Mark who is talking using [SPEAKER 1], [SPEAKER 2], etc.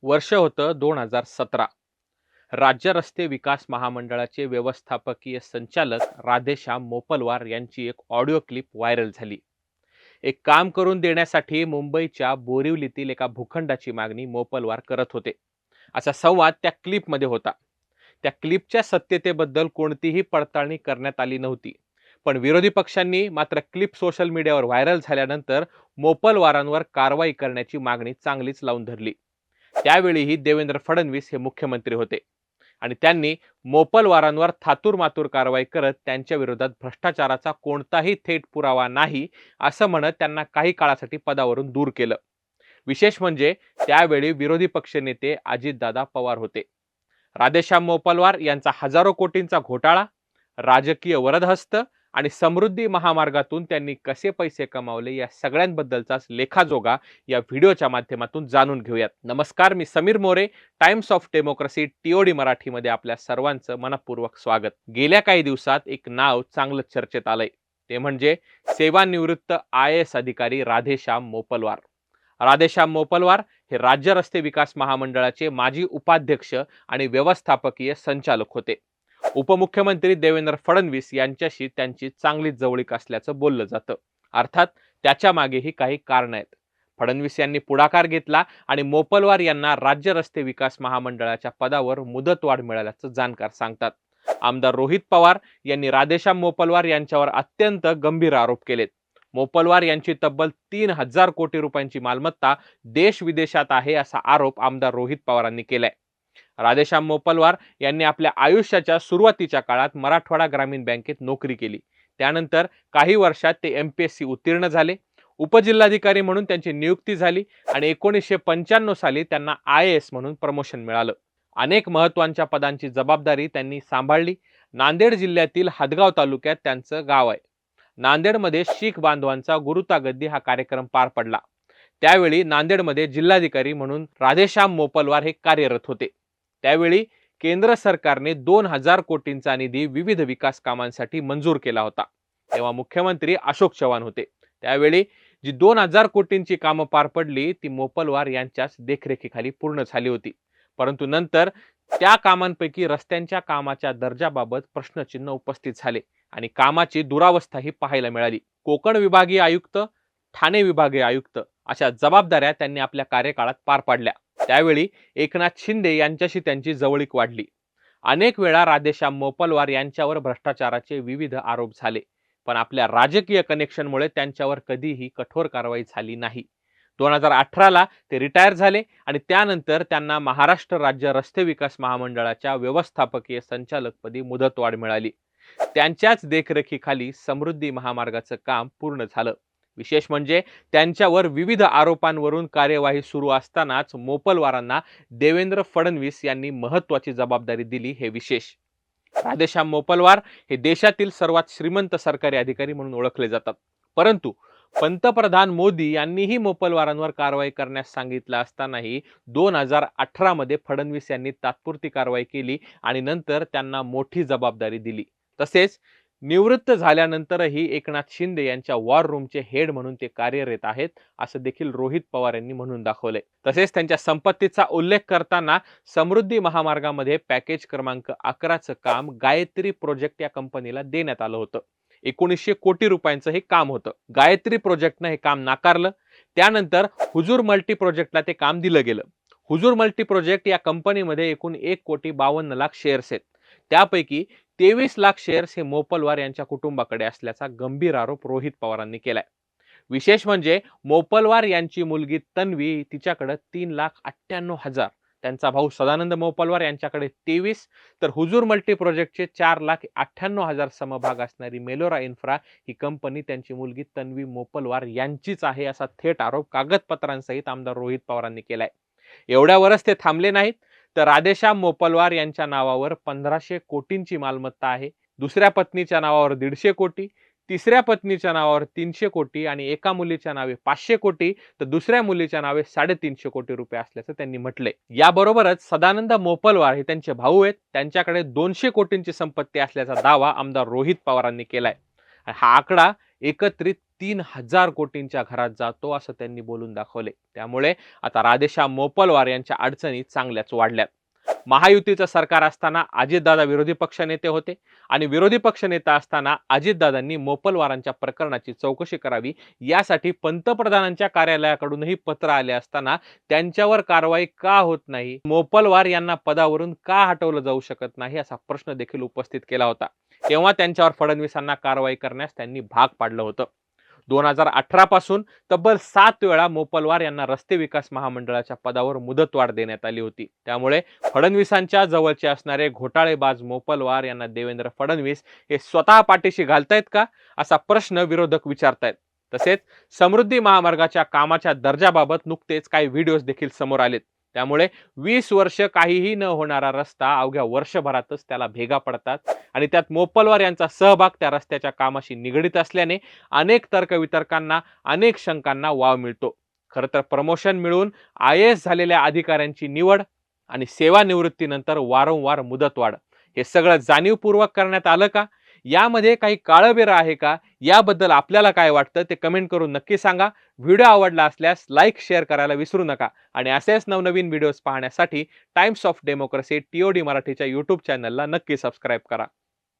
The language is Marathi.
[SPEAKER 1] वर्ष होतं 2017. राज्य रस्ते विकास महामंडळाचे व्यवस्थापकीय संचालक राधेश्याम मोपलवार यांची एक ऑडिओ क्लिप व्हायरल झाली. एक काम करून देण्यासाठी मुंबईच्या बोरिवलीतील एका भूखंडाची मागणी मोपलवार करत होते, असा संवाद त्या क्लिपमध्ये होता. त्या क्लिपच्या सत्यतेबद्दल कोणतीही पडताळणी करण्यात आली नव्हती, पण विरोधी पक्षांनी मात्र क्लिप सोशल मीडियावर व्हायरल झाल्यानंतर मोपलवारांवर कारवाई करण्याची मागणी चांगलीच लावून धरली. त्यावेळीही देवेंद्र फडणवीस हे मुख्यमंत्री होते आणि त्यांनी मोपलवारांवर थातूर-मातूर कारवाई करत त्यांच्या विरोधात भ्रष्टाचाराचा कोणताही थेट पुरावा नाही असं म्हणत त्यांना काही काळासाठी पदावरून दूर केलं. विशेष म्हणजे त्यावेळी विरोधी पक्षनेते अजितदादा पवार होते. राधेश्याम मोपलवार यांचा हजारो कोटींचा घोटाळा, राजकीय वरदहस्त आणि समृद्धी महामार्गातून त्यांनी कसे पैसे कमावले या सगळ्यांबद्दलचाच लेखाजोगा या व्हिडिओच्या माध्यमातून जाणून घेऊयात. नमस्कार, मी Sameer More. Times of Democracy TOD मराठीमध्ये आपल्या सर्वांचं मनपूर्वक स्वागत. गेल्या काही दिवसात एक नाव चांगलं चर्चेत आलंय, ते म्हणजे सेवानिवृत्त IAS अधिकारी राधेश्याम मोपलवार. राधेश्याम मोपलवार हे राज्य रस्ते विकास महामंडळाचे माजी उपाध्यक्ष आणि व्यवस्थापकीय संचालक होते. उपमुख्यमंत्री देवेंद्र फडणवीस यांच्याशी त्यांची चांगली जवळीक असल्याचं बोललं जातं. अर्थात त्याच्या मागेही काही कारण आहेत. फडणवीस यांनी पुढाकार घेतला आणि मोपलवार यांना राज्य रस्ते विकास महामंडळाच्या पदावर मुदतवाढ मिळाल्याचं जाणकार सांगतात. आमदार रोहित पवार यांनी राधेश्याम मोपलवार यांच्यावर अत्यंत गंभीर आरोप केलेत. मोपलवार यांची तब्बल 3000 कोटी रुपयांची मालमत्ता देश विदेशात आहे असा आरोप आमदार रोहित पवारांनी केलाय. राधेश्याम मोपलवार यांनी आपल्या आयुष्याच्या सुरुवातीच्या काळात मराठवाडा ग्रामीण बँकेत नोकरी केली. त्यानंतर काही वर्षात ते MPSC उत्तीर्ण झाले. उपजिल्हाधिकारी म्हणून त्यांची नियुक्ती झाली आणि 1995 साली त्यांना IAS म्हणून प्रमोशन मिळालं. अनेक महत्त्वाच्या पदांची जबाबदारी त्यांनी सांभाळली. नांदेड जिल्ह्यातील हदगाव तालुक्यात त्यांचं गाव आहे. नांदेडमध्ये शीख बांधवांचा गुरुतागद्दी हा कार्यक्रम पार पडला. त्यावेळी नांदेडमध्ये जिल्हाधिकारी म्हणून राधेश्याम मोपलवार हे कार्यरत होते. त्यावेळी केंद्र सरकारने 2000 कोटींचा निधी विविध विकास कामांसाठी मंजूर केला होता. तेव्हा मुख्यमंत्री अशोक चव्हाण होते. त्यावेळी जी 2000 कोटींची कामं पार पडली ती मोपलवार यांच्याच देखरेखीखाली पूर्ण झाली होती. परंतु नंतर त्या कामांपैकी रस्त्यांच्या कामाच्या दर्जाबाबत प्रश्नचिन्ह उपस्थित झाले आणि कामाची दुरावस्थाही पाहायला मिळाली. कोकण विभागीय आयुक्त, ठाणे विभागीय आयुक्त अशा जबाबदाऱ्या त्यांनी आपल्या कार्यकाळात पार पाडल्या. त्यावेळी एकनाथ शिंदे यांच्याशी त्यांची जवळीक वाढली. अनेक वेळा राधेश्याम मोपलवार यांच्यावर भ्रष्टाचाराचे विविध आरोप झाले, पण आपल्या राजकीय कनेक्शनमुळे त्यांच्यावर कधीही कठोर कारवाई झाली नाही. 2018ला ते रिटायर झाले आणि त्यानंतर त्यांना महाराष्ट्र राज्य रस्ते विकास महामंडळाच्या व्यवस्थापकीय संचालकपदी मुदतवाढ मिळाली. त्यांच्याच देखरेखीखाली समृद्धी महामार्गाचं काम पूर्ण झालं. विशेष म्हणजे त्यांच्यावर विविध आरोपांवरून कार्यवाही सुरू असतानाच मोपलवारांना देवेंद्र फडणवीस यांनी महत्त्वाची जबाबदारी दिली हे विशेष. राधेश्याम मोपलवार हे देशातील सर्वात श्रीमंत सरकारी अधिकारी म्हणून ओळखले जातात. परंतु पंतप्रधान मोदी यांनीही मोपलवारांवर कारवाई करण्यास सांगितलं असतानाही 2018 मध्ये फडणवीस यांनी तात्पुरती कारवाई केली आणि नंतर त्यांना मोठी जबाबदारी दिली. तसेच निवृत्त झाल्यानंतरही एकनाथ शिंदे यांच्या वॉर रूमचे हेड म्हणून ते कार्यरत आहेत असं देखील रोहित पवार यांनी म्हणून दाखवले. तसेच त्यांच्या संपत्तीचा उल्लेख करताना समृद्धी महामार्गामध्ये पॅकेज क्रमांक 11चं काम गायत्री प्रोजेक्ट या कंपनीला देण्यात आलं होतं. 1900 कोटी रुपयांचं हे काम होतं. गायत्री प्रोजेक्टनं हे काम नाकारलं. त्यानंतर हुजूर मल्टी प्रोजेक्टला ते काम दिलं गेलं. हुजूर मल्टी प्रोजेक्ट या कंपनीमध्ये एकूण 1,52,00,000 शेअर्स आहेत. त्यापैकी 23 लाख शेअर्स हे मोपलवार यांच्या कुटुंबाकडे असल्याचा गंभीर आरोप रोहित पवारांनी केलाय. विशेष म्हणजे मोपलवार यांची मुलगी तन्वी तिच्याकडे 3,98,000, त्यांचा भाऊ सदानंद मोपलवार यांच्याकडे 23, तर हुजूर मल्टी प्रोजेक्टचे 4,98,000 समभाग असणारी मेलोरा इन्फ्रा ही कंपनी त्यांची मुलगी तन्वी मोपलवार यांचीच आहे असा थेट आरोप कागदपत्रांसहित आमदार रोहित पवारांनी केलाय. एवढ्यावरच ते थांबले नाहीत, तर राधेश्याम मोपलवार यांच्या नावावर 1500 कोटींची मालमत्ता आहे. दुसऱ्या पत्नीच्या नावावर 150 कोटी, तिसऱ्या पत्नीच्या नावावर 300 कोटी आणि एका मुलीच्या नावे 500 कोटी तर दुसऱ्या मुलीच्या नावे 350 कोटी रुपये असल्याचं त्यांनी म्हटलंय. याबरोबरच सदानंद मोपलवार हे त्यांचे भाऊ आहेत. त्यांच्याकडे 200 कोटींची संपत्ती असल्याचा दावा आमदार रोहित पवारांनी केलाय. हा आकडा एकत्रित 3,000 कोटींच्या घरात जातो असं त्यांनी बोलून दाखवले. त्यामुळे आता राधेश्याम मोपलवार यांच्या अडचणी चांगल्याच वाढल्यात. महायुतीचं सरकार असताना अजितदादा विरोधी पक्षनेते होते आणि विरोधी पक्षनेता असताना अजितदादांनी मोपलवारांच्या प्रकरणाची चौकशी करावी यासाठी पंतप्रधानांच्या कार्यालयाकडूनही पत्र आले असताना त्यांच्यावर कारवाई का होत नाही, मोपलवार यांना पदावरून का हटवलं जाऊ शकत नाही असा प्रश्न देखील उपस्थित केला होता. तेव्हा त्यांच्यावर फडणवीसांना कारवाई करण्यास त्यांनी भाग पाडलं होतं. 2018 पासून तब्बल 7 वेळा मोपलवार यांना रस्ते विकास महामंडळाच्या पदावर मुदतवाढ देण्यात आली होती. त्यामुळे फडणवीसांच्या जवळचे असणारे घोटाळेबाज मोपलवार यांना देवेंद्र फडणवीस हे स्वतः पाठीशी घालतायत का असा प्रश्न विरोधक विचारतायत. तसेच समृद्धी महामार्गाच्या कामाच्या दर्जाबाबत नुकतेच काही व्हिडिओज देखील समोर आलेत. त्यामुळे 20 वर्ष काहीही न होणारा रस्ता अवघ्या वर्षभरातच त्याला भेगा पडतात आणि त्यात मोपलवार यांचा सहभाग त्या रस्त्याच्या कामाशी निगडीत असल्याने अनेक तर्कवितर्कांना, अनेक शंकांना वाव मिळतो. खरं तर प्रमोशन मिळून IAS झालेल्या अधिकाऱ्यांची निवड आणि सेवानिवृत्तीनंतर वारंवार मुदतवाढ हे सगळं जाणीवपूर्वक करण्यात आलं का? यामध्ये काही काळबेरं आहे का? याबद्दल आपल्याला काय वाटतं ते कमेंट करून नक्की सांगा. व्हिडिओ आवडला असल्यास लाईक, शेअर करायला विसरू नका आणि असेच नवनवीन व्हिडिओज पाहण्यासाठी टाइम्स ऑफ डेमोक्रेसी TOD मराठीच्या YouTube चॅनलला नक्की सबस्क्राईब करा.